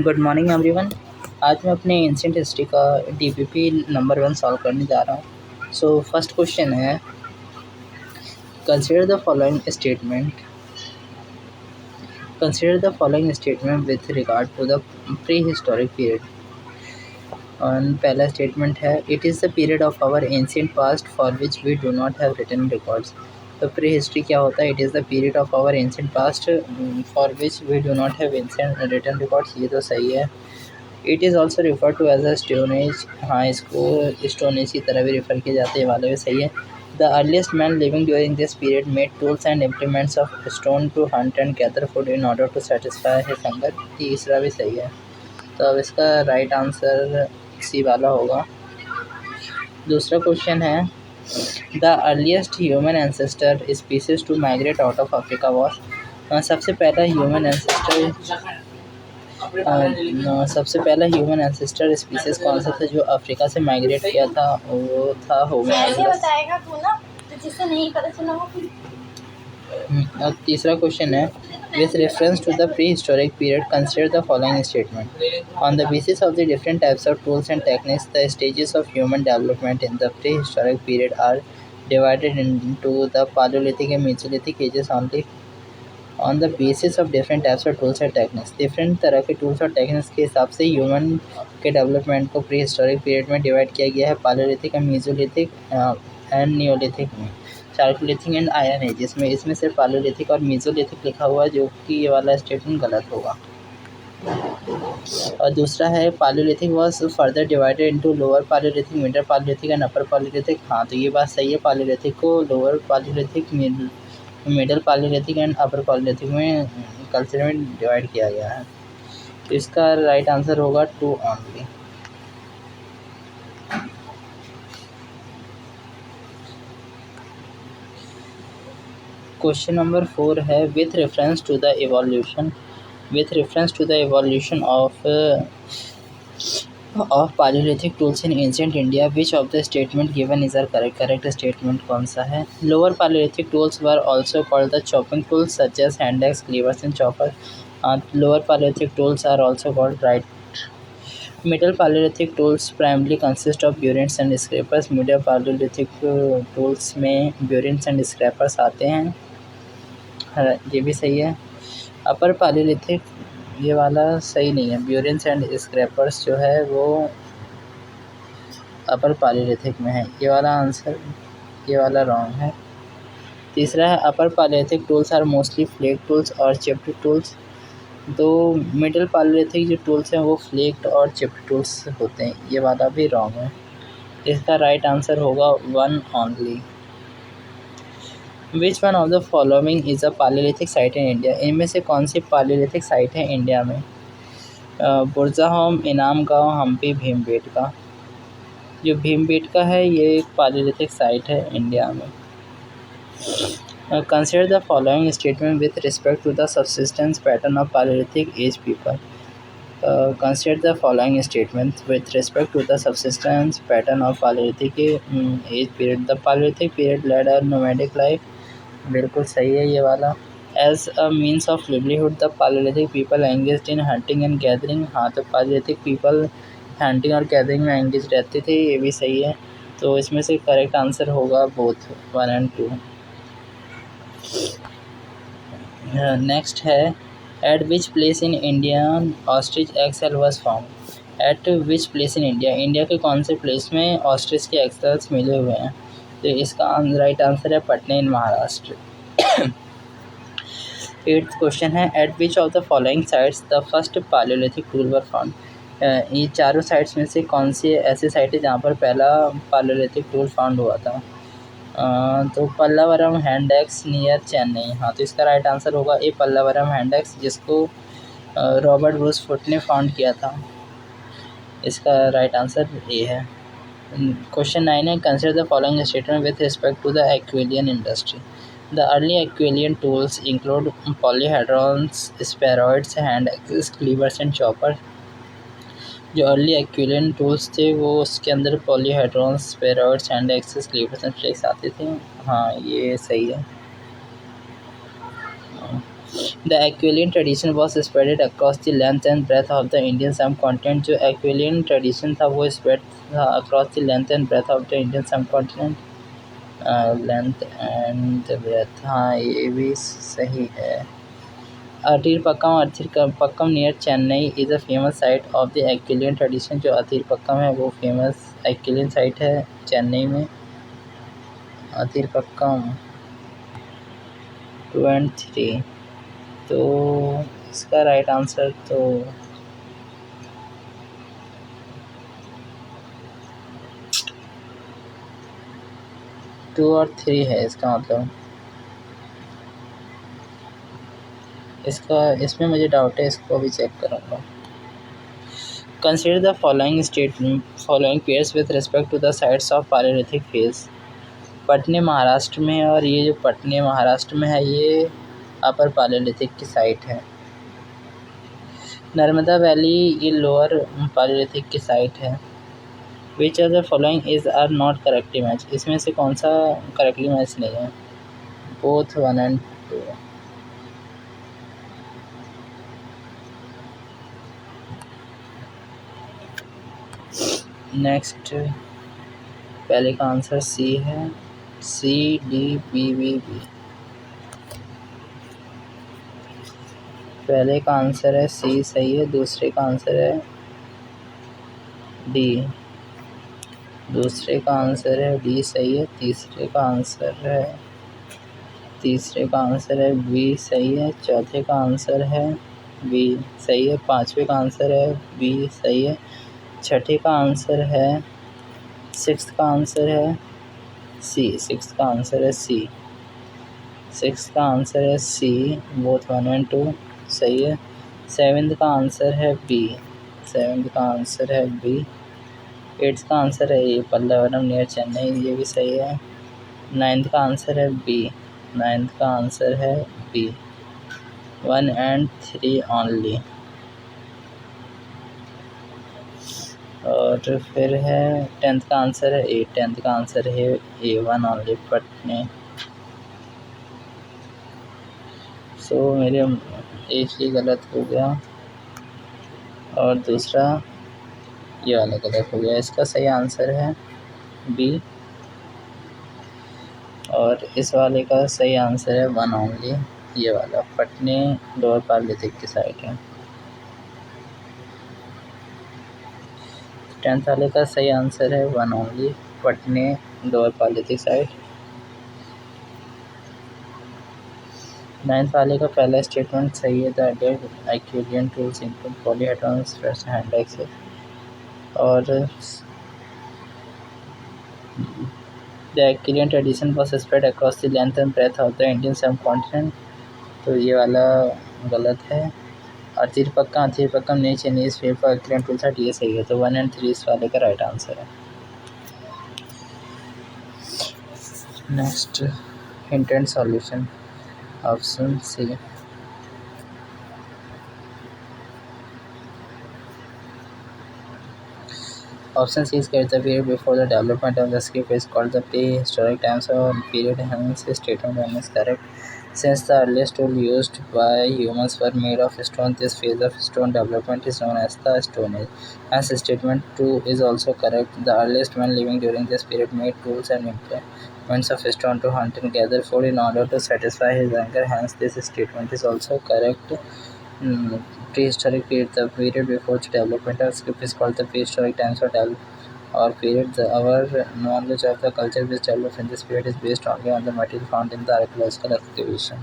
Good morning everyone. आज मैं अपने एंशिएंट हिस्ट्री का डीपीपी नंबर 1 सॉल्व करने जा रहा हूँ। सो फर्स्ट क्वेश्चन है, consider the following statement with regard to the pre historic period. पहला स्टेटमेंट है, it is the period of our ancient past for which we do not have written records. तो pre history क्या होता है? It is the period of our ancient past for which we do not have written records, ये तो सही है। It is also refer to as a stone age, हाँ इसको स्टोन एज की तरह भी रेफर किया जाता है, ये वाला भी सही है। The earliest man living during this period made tools and implements of stone to hunt and gather food in order to satisfy his hunger, तीसरा भी सही है। तो अब इसका राइट आंसर सी वाला होगा। दूसरा क्वेश्चन है, the earliest human ancestor species to migrate out of Africa was. सबसे पहला ह्यूमन एंसेस्टर स्पीसीज कौन सा था जो अफ्रीका से माइग्रेट किया था? वो था होमो हैबिलिस। अब तीसरा क्वेश्चन है, with reference to the prehistoric period, consider the following statement. On the basis of the different types of tools and techniques, the stages of human development in the prehistoric period are divided into the Paleolithic and Mesolithic ages only. On the basis of different types of tools and techniques, different तरह के tools और techniques के हिसाब से human के development को pre historic period में divide किया गया है, पालोलिथिक एंड मीजोलिथिक एंड नियोलिथिक में, चार्कोलिथिक एंड आयरन एजेस में। इसमें सिर्फ पालोलिथिक और मीजोलिथिक लिखा हुआ है, जो कि ये वाला स्टेटमेंट गलत होगा। और दूसरा है, palaeolithic was further divided into lower palaeolithic, middle palaeolithic and upper palaeolithic. हाँ तो ये बात सही है, पालोलिथिक को lower palaeolithic, middle palaeolithic and upper palaeolithic में कल्चर में डिवाइड किया गया है। तो इसका राइट आंसर होगा 2 ओनली। क्वेश्चन नंबर 4 है, with reference to the evolution of Paleolithic tools in ancient India, which of the statement given is a correct statement? कौन सा है? Lower Paleolithic tools were also called the chopping tools such as hand axe, cleavers and chopper. Lower Paleolithic tools are also called right. Middle Paleolithic tools primarily consist of burins and scrapers. Middle Paleolithic tools में burins and scrapers आते हैं, ये भी सही है। Upper पालोलिथिक, ये वाला सही नहीं है, ब्यूरिन्स एंड स्क्रैपर्स जो है वो अपर पालोलिथिक में है, ये वाला आंसर, ये वाला रॉन्ग है। तीसरा है, upper palaeolithic tools are mostly flake tools और चिप्ड टूल्स। तो मिडिल पालोलिथिक जो टूल्स हैं वो फ्लेक्ड और चिप्ड टूल्स होते हैं, ये वाला भी रॉन्ग है। इसका राइट आंसर होगा 1 only. Which one of the following is a palaeolithic site in India? इनमें से कौन सी पालोलिथिक साइट है इंडिया में? बुरज़ाहोम, इनाम गाँव, हम्पी, भीमबेटका। जो भीमबेटका है ये एक पालोलिथिक साइट है इंडिया में। Consider the following statement with respect to the subsistence pattern of palaeolithic age people. Consider the following statements with respect to the subsistence pattern of Paleolithic age period. The Paleolithic period led a nomadic life, बिल्कुल सही है ये वाला। As a means of livelihood, the Paleolithic people engaged in hunting and gathering. हाँ तो Paleolithic people hunting और gathering में engaged रहते थे, ये भी सही है। तो इसमें से करेक्ट आंसर होगा both 1 and 2। नेक्स्ट है, at which place in India ostrich excel was found? At which place in India? India के कौन से प्लेस में ऑस्ट्रिच के एक्सेल्स मिले हुए हैं? तो इसका राइट आंसर है पटना इन महाराष्ट्र। 8th क्वेश्चन है, at which of the following sites the first Paleolithic tool were found? ये चारों साइट्स में से कौन सी ऐसी साइट है जहाँ पर पहला पालोलिथिक टूल फाउंड हुआ था? तो Pallavaram hand axe near Chennai. हाँ तो इसका राइट आंसर होगा ए, पल्लावरम हैंड एक्स, जिसको रॉबर्ट ब्रूस फुट ने फाउंड किया था। इसका राइट आंसर ए है। क्वेश्चन 9 है, consider the following statement with respect to the Acheulian industry. The early Acheulian tools include polyhedrons, spheroids, hand axes, cleavers and chopper. जो early Acheulian tools थे वो उसके अंदर polyhedrons, spheroids, hand axes, cleavers and flakes आते थे। हाँ ये सही है। The Aquilian tradition was spread across the length and breadth of the Indian subcontinent. जो Aquilian tradition था वो spread था across the length and breadth of the Indian subcontinent. Length and breadth, हाँ ये भी सही है. Attirampakkam near Chennai is a famous site of the Aquilian tradition. जो अतीरपक्कम है वो फेमस Aquilian साइट है चेन्नई में. अतीरपक्कम 2 and 3. तो इसका राइट आंसर तो 2 और 3 है. इसका मतलब इसमें मुझे डाउट है, इसको भी चेक करूँगा. Consider the following pairs with respect to the sites of palaeolithic phase. Patne Maharashtra में है और ये जो पटने महाराष्ट्र में है ये अपर पालियोलिथिक की साइट है. नर्मदा वैली ये लोअर पालियोलिथिक की साइट है. Which of the following is are not correctly match. इसमें से कौन सा करेक्टली मैच नहीं है. Both 1 and 2. नेक्स्ट पहले का आंसर सी है. CDBBB. पहले का आंसर है सी सही है. दूसरे का आंसर है डी. दूसरे का आंसर है डी सही है. तीसरे का आंसर है बी सही है. चौथे का आंसर है बी सही है. पांचवे का आंसर है बी सही है. छठे का आंसर है सिक्स्थ का आंसर है सी. सिक्स्थ का आंसर है सी. बोथ 1 and 2 सही है. सेवेंथ का आंसर है बी. एट्थ का आंसर है ए पल्लवरम नियर चेन्नई. ये भी सही है. नाइन्थ का आंसर है बी. 1 and 3 only. और फिर है 10th का आंसर है ए. 10th का आंसर है ए 1 ओनली पटने. सो मेरे एक ही गलत हो गया और दूसरा ये वाला गलत हो गया. इसका सही आंसर है बी और इस वाले का सही आंसर है 1 ओनली. ये वाला पटने लोअर पालियोलिथिक की साइट है. 10th वाले का सही आंसर है 1 ओनली पटने लोअर पालियोलिथिक साइट. 9th वाले का पहला स्टेटमेंट सही है. The Aquilian tools include polyhedrons, first hand axis. और the Aquilian tradition was spread across the length and breadth of the Indian subcontinent. तो ये वाला गलत है. अतीरपक्कम नीचे इस फील्ड पर Aquilian tools है. ये सही है. तो 1 and 3 इस वाले का राइट आंसर है. Next hint and solution. Option C. Option C is correct. The period before the development of the script is called the prehistoric times or period. Hence, statement 1 is correct. Since the earliest tool used by humans were made of stone, this phase of stone development is known as the Stone Age. Hence, statement 2 is also correct. The earliest man living during this period made tools and implements of stone to hunt and gather food in order to satisfy his hunger. Hence, this statement is also correct. Prehistoric period. The period before the development of script is called the prehistoric times or period. Our knowledge of the culture which developed in this period is based only on the material found in the archaeological excavation.